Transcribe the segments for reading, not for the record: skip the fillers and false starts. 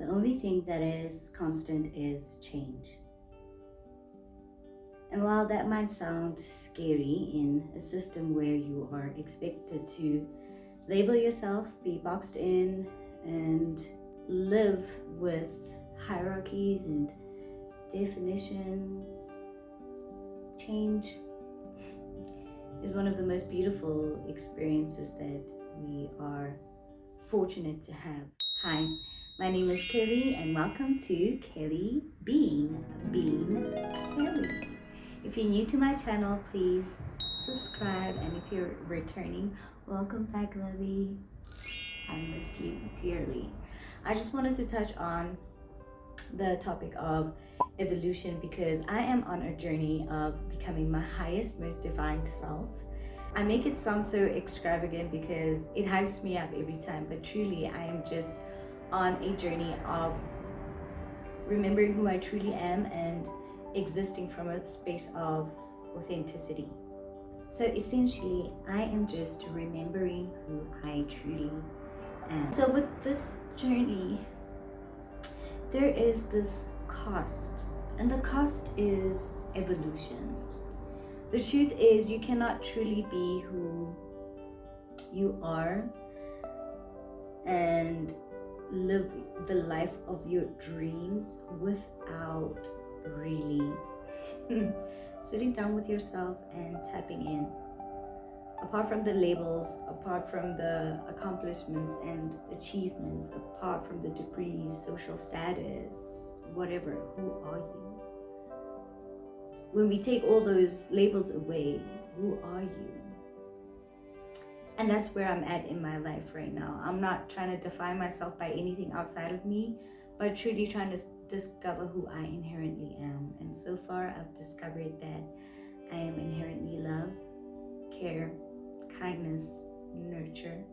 The only thing that is constant is change. And while that might sound scary in a system where you are expected to label yourself, be boxed in, and live with hierarchies and definitions, change is one of the most beautiful experiences that we are fortunate to have. Hi, my name is Kelly and welcome to Kelly Being Kelly. If you're new to my channel, please subscribe, and if you're returning, welcome back, lovey. I missed you dearly. I just wanted to touch on the topic of evolution because I am on a journey of becoming my highest, most divine self. I make it sound so extravagant because it hypes me up every time, but truly I am just on a journey of remembering who I truly am and existing from a space of authenticity. So essentially, I am just remembering who I truly am. So with this journey, there is this cost, and the cost is evolution. The truth is, you cannot truly be who you are and live the life of your dreams without really sitting down with yourself and tapping in. Apart from the labels, apart from the accomplishments and achievements, apart from the degrees, social status, whatever, who are you? When we take all those labels away, who are you? And that's where I'm at in my life right now. I'm not trying to define myself by anything outside of me, but truly trying to discover who I inherently am. And so far, I've discovered that I am inherently love, care, kindness, nurture,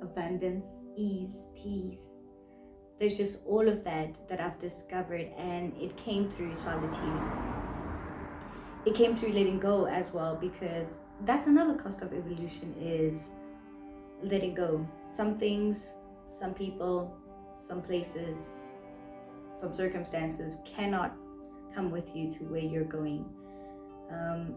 abundance, ease, peace. There's just all of that I've discovered, and it came through solitude. It came through letting go as well, because that's another cost of evolution, is letting go. Some things, some people, some places, some circumstances cannot come with you to where you're going.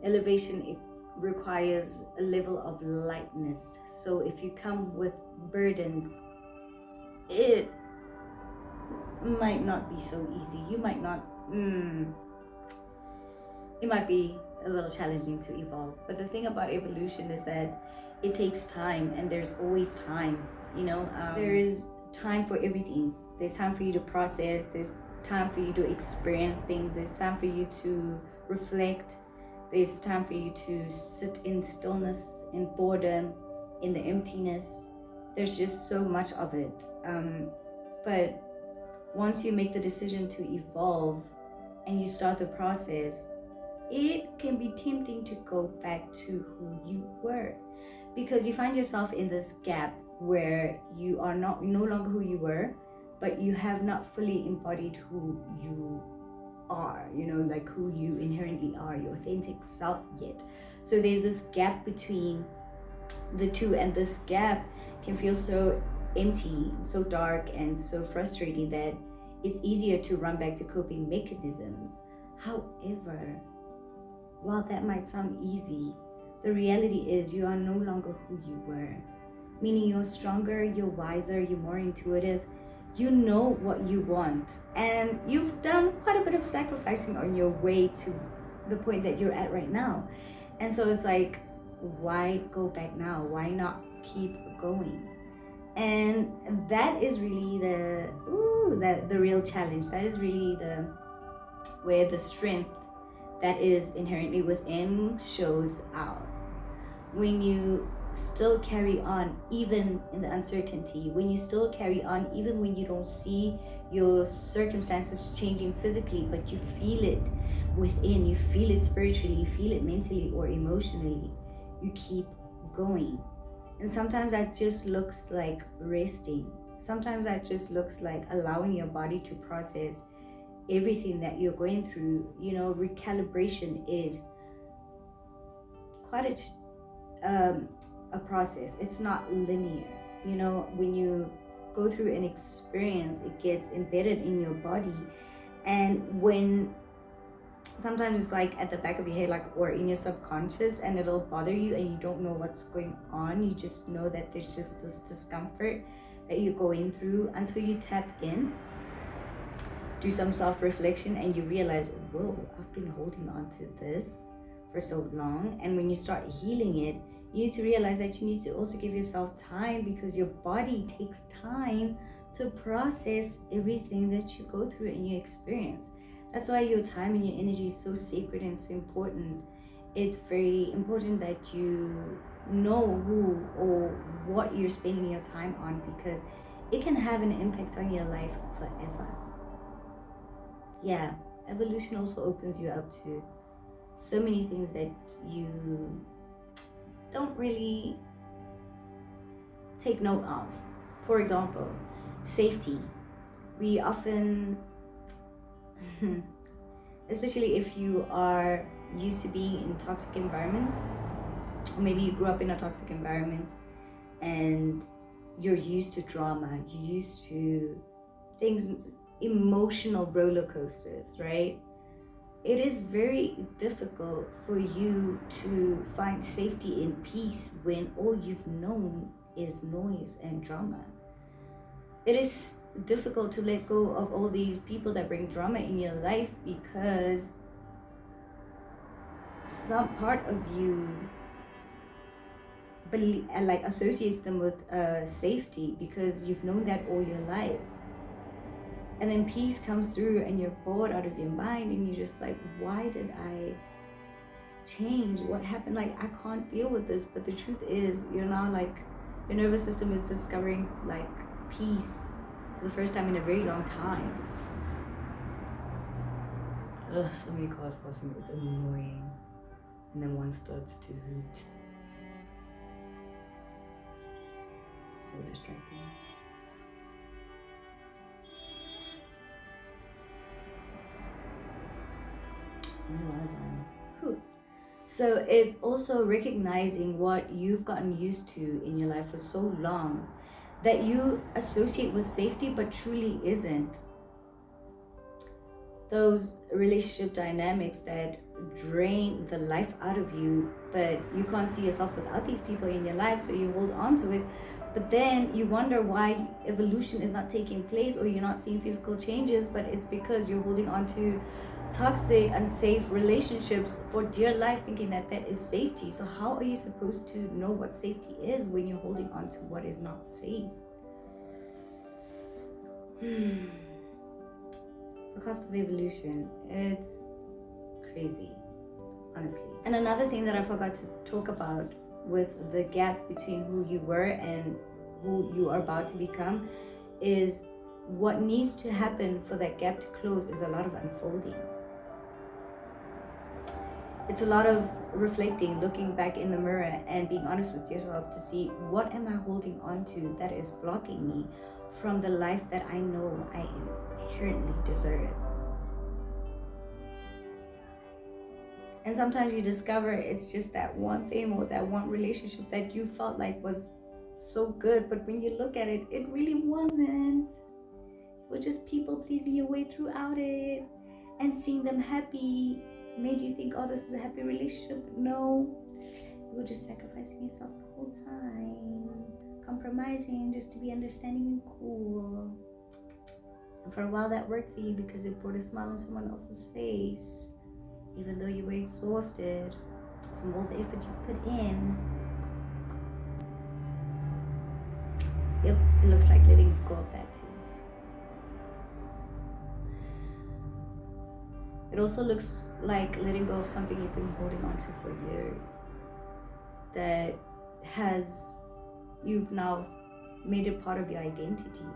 Elevation, it requires a level of lightness. So if you come with burdens, it might not be so easy. You might not, it might be a little challenging to evolve. But the thing about evolution is that it takes time, and there's always time, there is time for everything. There's time for you to process, there's time for you to experience things, there's time for you to reflect, there's time for you to sit in stillness, in boredom, in the emptiness. There's just so much of it. But once you make the decision to evolve and you start the process, it can be tempting to go back to who you were, because you find yourself in this gap where you are no longer who you were, but you have not fully embodied who you are, like who you inherently are, your authentic self yet. So there's this gap between the two, and this gap can feel so empty, so dark, and so frustrating that it's easier to run back to coping mechanisms. However, while that might sound easy, the reality is you are no longer who you were. Meaning you're stronger, you're wiser, you're more intuitive, you know what you want, and you've done quite a bit of sacrificing on your way to the point that you're at right now. And so it's like, why go back now? Why not keep going? And that is really the real challenge. That is really where the strength that is inherently within shows out. When you still carry on even in the uncertainty, when you still carry on even when you don't see your circumstances changing physically, but you feel it within, you feel it spiritually, you feel it mentally or emotionally, you keep going. And sometimes that just looks like resting. Sometimes that just looks like allowing your body to process everything that you're going through. Recalibration is quite a process. It's not linear. When you go through an experience, it gets embedded in your body. And when sometimes it's like at the back of your head, like, or in your subconscious, and it'll bother you and you don't know what's going on. You just know that there's just this discomfort that you're going through until you tap in, do some self-reflection, and you realize, whoa, I've been holding on to this for so long. And when you start healing it, you need to realize that you need to also give yourself time, because your body takes time to process everything that you go through and you experience. That's why your time and your energy is so sacred and so important. It's very important that you know who or what you're spending your time on, because it can have an impact on your life forever. Yeah, evolution also opens you up to so many things that you don't really take note of. For example, safety. We often, especially if you are used to being in toxic environments, or maybe you grew up in a toxic environment and you're used to drama, you're used to things, emotional roller coasters, right? It is very difficult for you to find safety and peace when all you've known is noise and drama. It is difficult to let go of all these people that bring drama in your life, because some part of you associates them with safety, because you've known that all your life. And then peace comes through and you're bored out of your mind, and you're just like, why did I change? What happened? Like, I can't deal with this. But the truth is, you're now like, your nervous system is discovering like peace for the first time in a very long time. Ugh, so many cars passing, it's annoying. And then one starts to hoot. So distracting. So it's also recognizing what you've gotten used to in your life for so long that you associate with safety but truly isn't. Those relationship dynamics that drain the life out of you, but you can't see yourself without these people in your life, so you hold on to it. But then you wonder why evolution is not taking place, or you're not seeing physical changes, but it's because you're holding on to toxic, unsafe relationships for dear life, thinking that that is safety. So how are you supposed to know what safety is when you're holding on to what is not safe? The cost of evolution, it's crazy, honestly. And another thing that I forgot to talk about with the gap between who you were and who you are about to become is what needs to happen for that gap to close is a lot of unfolding. It's a lot of reflecting, looking back in the mirror and being honest with yourself to see, what am I holding on to that is blocking me from the life that I know I inherently deserve? And sometimes you discover it's just that one thing or that one relationship that you felt like was so good, but when you look at it, it really wasn't. It was just people pleasing your way throughout it, and seeing them happy made you think, oh, this is a happy relationship. But no, you were just sacrificing yourself the whole time, compromising just to be understanding and cool. And for a while that worked for you because it brought a smile on someone else's face, even though you were exhausted from all the effort you've put in. Yep, it looks like letting go of that too. It also looks like letting go of something you've been holding on to for years, that you've now made it part of your identity,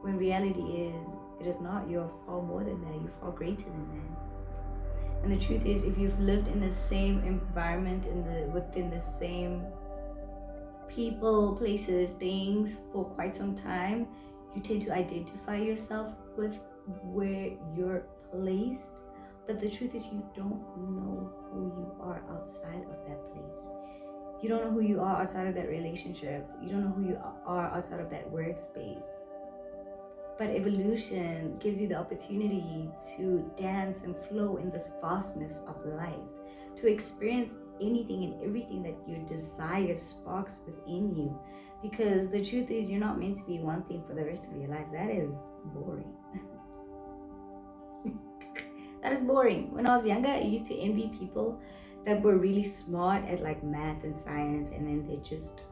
when reality is, it is not. You're far more than that. You're far greater than that. And the truth is, if you've lived in the same environment, within the same people, places, things for quite some time, you tend to identify yourself with where you're placed. But the truth is, you don't know who you are outside of that place. You don't know who you are outside of that relationship. You don't know who you are outside of that workspace. But evolution gives you the opportunity to dance and flow in this vastness of life, to experience anything and everything that your desire sparks within you. Because the truth is, you're not meant to be one thing for the rest of your life. That is boring. That is boring. When I was younger, I used to envy people that were really smart at like math and science, and then they just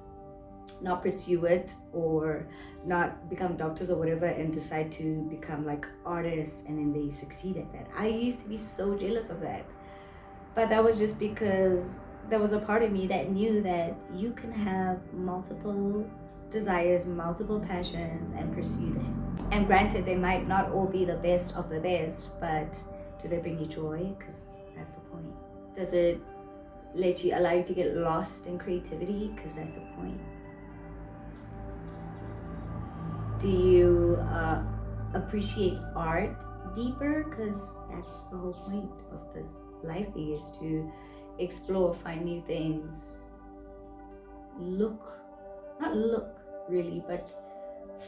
not pursue it or not become doctors or whatever and decide to become like artists, and then they succeed at that. I used to be so jealous of that. But that was just because there was a part of me that knew that you can have multiple desires, multiple passions, and pursue them. And granted, they might not all be the best of the best, but do they bring you joy? Because that's the point. Does it allow you to get lost in creativity? Because that's the point. Do you appreciate art deeper? Because that's the whole point of this life thing, is to explore, find new things, not look really, but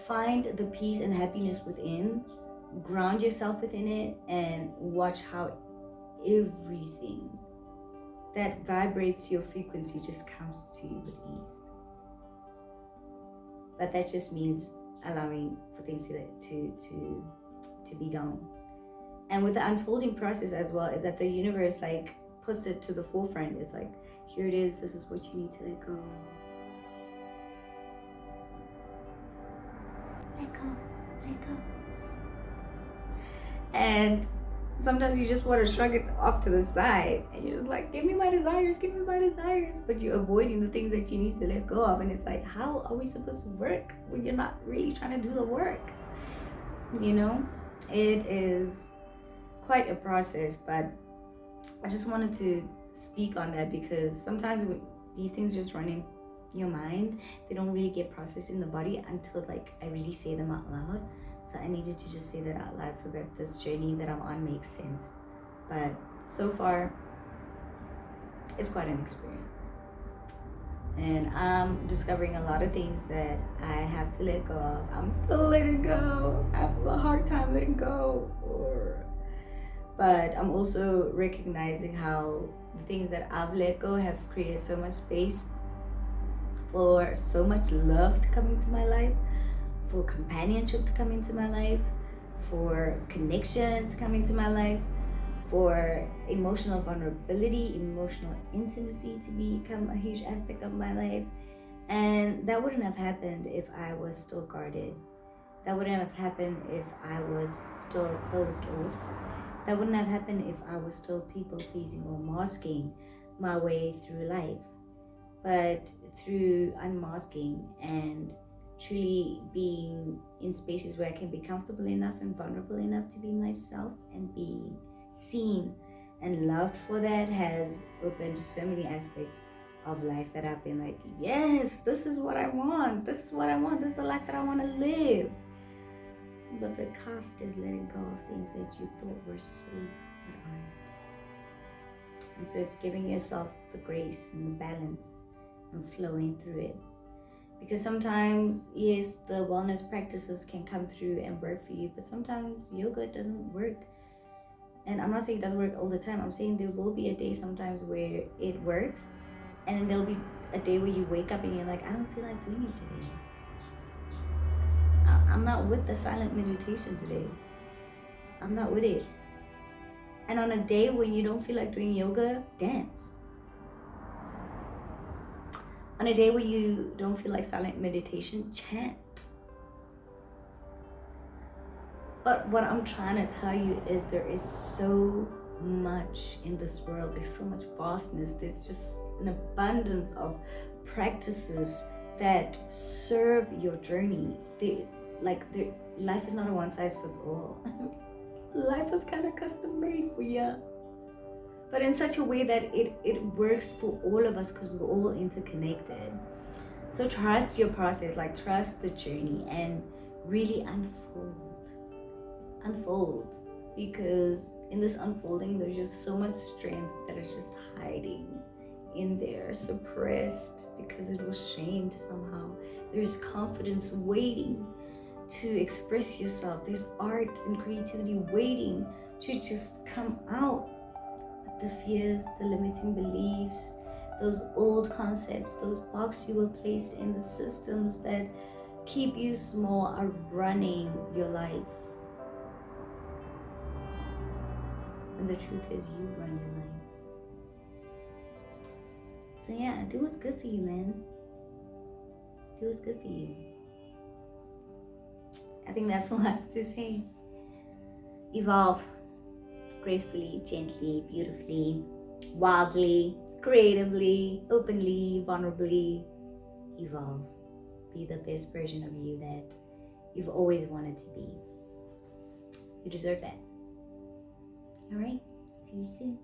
find the peace and happiness within, ground yourself within it, and watch how everything that vibrates your frequency just comes to you with ease. But that just means allowing for things to be done. And with the unfolding process as well, is that the universe like puts it to the forefront. It's like, here it is, this is what you need to let go. Let go, let go. And sometimes you just want to shrug it off to the side, and you're just like, give me my desires, but you're avoiding the things that you need to let go of. And it's like, how are we supposed to work when you're not really trying to do the work? You know, it is quite a process, but I just wanted to speak on that because sometimes these things just run in your mind. They don't really get processed in the body until like I really say them out loud. So I needed to just say that out loud so that this journey that I'm on makes sense. But so far, it's quite an experience. And I'm discovering a lot of things that I have to let go of. I'm still letting go. I have a hard time letting go. But I'm also recognizing how the things that I've let go have created so much space for so much love to come into my life, for companionship to come into my life, for connection to come into my life, for emotional vulnerability, emotional intimacy to become a huge aspect of my life. And that wouldn't have happened if I was still guarded. That wouldn't have happened if I was still closed off. That wouldn't have happened if I was still people pleasing or masking my way through life. But through unmasking and truly being in spaces where I can be comfortable enough and vulnerable enough to be myself and be seen and loved for that, has opened so many aspects of life that I've been like, yes, this is what I want. This is the life that I want to live. But the cost is letting go of things that you thought were safe but aren't. And so it's giving yourself the grace and the balance and flowing through it. Because sometimes, yes, the wellness practices can come through and work for you, but sometimes yoga doesn't work. And I'm not saying it doesn't work all the time. I'm saying there will be a day sometimes where it works, and then there'll be a day where you wake up and you're like, I don't feel like doing it today. I'm not with the silent meditation today. I'm not with it. And on a day when you don't feel like doing yoga, dance. On a day when you don't feel like silent meditation, chant. But what I'm trying to tell you is there is so much in this world. There's so much vastness. There's just an abundance of practices that serve your journey. Life is not a one size fits all. Life is kind of custom made for you, but in such a way that it works for all of us because we're all interconnected. So trust your process, trust the journey, and really unfold, because in this unfolding there's just so much strength that is just hiding in there, suppressed because it was shamed somehow. There's confidence waiting to express yourself. There's art and creativity waiting to just come out. But the fears, the limiting beliefs, those old concepts, those boxes you were placed in, the systems that keep you small are running your life. And the truth is, you run your life. So yeah, do what's good for you, man. Do what's good for you. I think that's all I have to say. Evolve gracefully, gently, beautifully, wildly, creatively, openly, vulnerably. Evolve. Be the best version of you that you've always wanted to be. You deserve that. All right? See you soon.